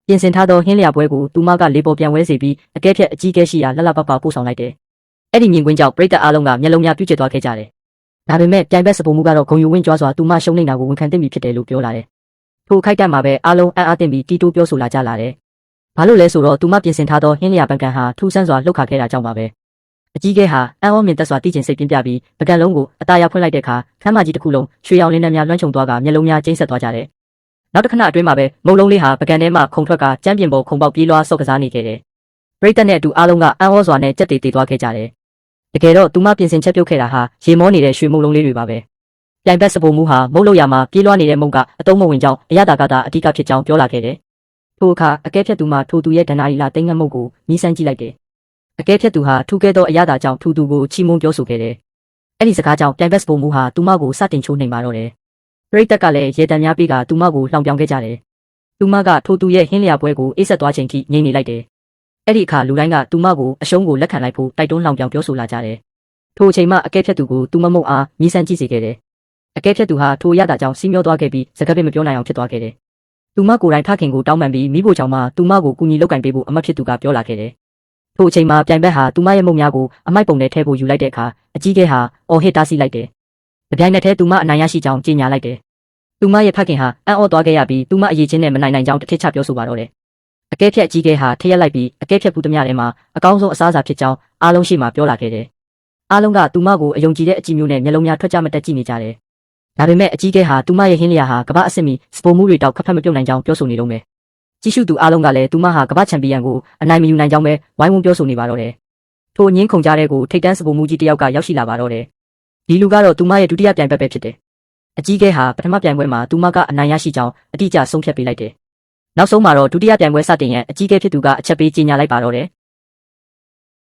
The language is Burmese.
ပြင်ဆင်ထားသောဟင်းလျာပွဲကိုသူမကလေပေါ်ပြန်ဝဲစေပြီးအကဲဖြတ်အကြီးကဲရှိရာလှလှပပပို့ဆောင်လိုက်တယ်။အဲ့ဒီမြင်ကွင်းကြောင့်ပရိသတ်အားလုံးကမျက်လုံးများပြုတ်ကျသွားခဲ့ကြတယ်။ဒါပေမဲ့ပြိုင်ဘက်စပုံမှုကတော့ဂုံယူဝင်းကြွားစွာသူမရှုံးနေတာကိုဝန်ခံသိမိဖြစ်တယ်လို့ပြောလာတယ်။ထိုခိုက်တက်မှာပဲအားလုံးအံ့အားသင့်ပြီးတီတိုးပြောဆိုလာကြလာတယ်။ဘာလို့လဲဆိုတော့သူမပြင်ဆင်ထားသောဟင်းလျာပကံဟာထူးဆန်းစွာလှုပ်ခါခဲ့တာကြောင့်ပါပဲ။အကြီးကဲဟာအံ့ဩမြင့်သက်စွာတည်ကျင်စိတ်ပြင်းပြပြီးပကံလုံးကိုအသားရဖွင့်လိုက်တဲ့အခါခမ်းမကြီးတစ်ခုလုံးရွှေရောင်လင်းနှံများလွှမ်းခြုံသွားကမျက်လုံးများကျိန်းဆက်သွားကြတယ်။နောက်တစ်ခဏအတွင်းမှာပဲမုံလုံးလေးဟာပကံထဲမှာခုန်ထွက်ကကျမ်းပြင်ပေါ်ခုန်ပေါက်ပြေးလွှားဆော့ကစားနေခဲ့တယ်။ပရိသတ်နဲ့အတူအားလုံးကအံ့ဩစွာနဲ့ကြက်တေတေသွားခဲ့ကြတယ်။တကယ်တော့သူမပြင်ဆင်ချက်ပြုတ်ခဲ့တာဟာရေမောနေတဲ့ရွှေမုံလုံးလေးတွေပါပဲ။ပြိုင်ဘက်စပုံမှုဟာမုတ်လို့ရမှာပြေးလွှားနေတဲ့မုံကအတုံးမဝင်ကြောင်းအရသာကသာအဓိကဖြစ်ကြောင်းပြောလာခဲ့တယ်။ထိုအခါအကဲဖြတ်သူမှထိုသူရဲ့ဒဏ္ဍာရီလာသိန်းငတ်မုတ်ကိုမြည်ဆန်းကြည့်လိုက်တယ်။အကဲဖြတ်သူဟာထူးကဲသောအရသာကြောင့်ထူသူကိုချီးမွမ်းပြောဆိုခဲ့တယ်။အဲ့ဒီစကားကြောင့်ပြိုင်ဘက်စပုံမှုဟာသူမကိုစတင်ချိုးနှိမ်ပါတော့တယ်။ပရိသတ်ကလည်းရေတံများပြီးကသူမကိုလှောင်ပြောင်ခဲ့ကြတယ်။သူမကထိုသူရဲ့ဟင်းလျာပွဲကိုအေးဆက်သွားချိန်ထိငြိမ်နေလိုက်တယ်။အဲ့ဒီအခါလူတိုင်းကသူမကိုအရှုံးကိုလက်ခံလိုက်ဖို့တိုက်တွန်းလှောင်ပြောင်ပြောဆိုလာကြတယ်။ထိုအချိန်မှအကဲဖြတ်သူကိုသူမမုတ်အားမြည်ဆန်းကြည့်စေခဲ့တယ်။အကဲဖြတ်သူဟာထိုရတာကြောင့်စီးမျောသွားခဲ့ပြီးစကားပင်မပြောနိုင်အောင်ဖြစ်သွားခဲ့တယ်။သူမကိုယ်တိုင်ဖခင်ကိုတောင်းပန်ပြီးမိဖို့ကြောင့်မှသူမကိုကူညီလုပ်ကင်ပေးဖို့အမတ်ဖြစ်သူကပြောလာခဲ့တယ်။ထိုအချိန်မှာပြိုင်ဘက်ဟာသူမရဲ့မုတ်များကိုအမိုက်ပုံထဲထည့်ဖို့ယူလိုက်တဲ့အခါအကြီးကဲဟာအော်ဟစ်တားဆီးလိုက်တယ်။တပြိုင်နက်တည်းသူမအနိုင်ရရှိကြောင်းကြေညာလိုက်တယ်။သူမရဲ့ဖခင်ဟာအံ့ဩသွားခဲ့ရပြီးသူမအရေးချင်းနဲ့မနိုင်နိုင်ကြောင်းတစ်ထစ်ချပြောဆိုပါတော့တယ်။အကဲဖြတ်အကြီးကဲဟာထရက်လိုက်ပြီးအကဲဖြတ်ဘူးသမျှထဲမှာအကောင်းဆုံးအစားအစာဖြစ်ကြောင်းအားလုံးရှိမှပြောလာခဲ့တယ်။အားလုံးကသူမကိုအယုံကြည်တဲ့အကြည့်မျိုးနဲ့မျက်လုံးများထွက်ကြမတက်ကြည့်နေကြတယ်။ဒါပေမဲ့အကြီးကဲဟာသူမရဲ့ဟင်းလျာဟာကမ္ဘာအဆင့်မီစပိုမှုတွေတောက်ခက်ဖက်မပြုတ်နိုင်ကြောင်းပြောဆိုနေတော့မယ်။ကြည့်ရှုသူအားလုံးကလည်းသူမဟာကမ္ဘာချန်ပီယံကိုအနိုင်မယူနိုင်ကြောင်းပဲဝိုင်းဝန်းပြောဆိုနေပါတော့တယ်။ထိုညင်းခုန်ကြတဲ့ကိုထိတ်တန်းစပိုမှုကြီးတစ်ယောက်ကရောက်ရှိလာပါတော့တယ်။ဒီလူကတော့သူမရဲ့ဒုတိယပြိုင်ဘက်ပဲဖြစ်တယ်။အကြီးကဲဟာပထမပြိုင်ပွဲမှာသူမကအနိုင်ရရှိကြောင်းအတိအကျဆုံးဖြတ်ပေးလိုက်တယ်။နောက်ဆုံးမှာတော့ဒုတိယပြိုင်ပွဲစတင်ရန်အကြီးကဲဖြစ်သူကအချက်ပေးကြေညာလိုက်ပါတော့တယ်။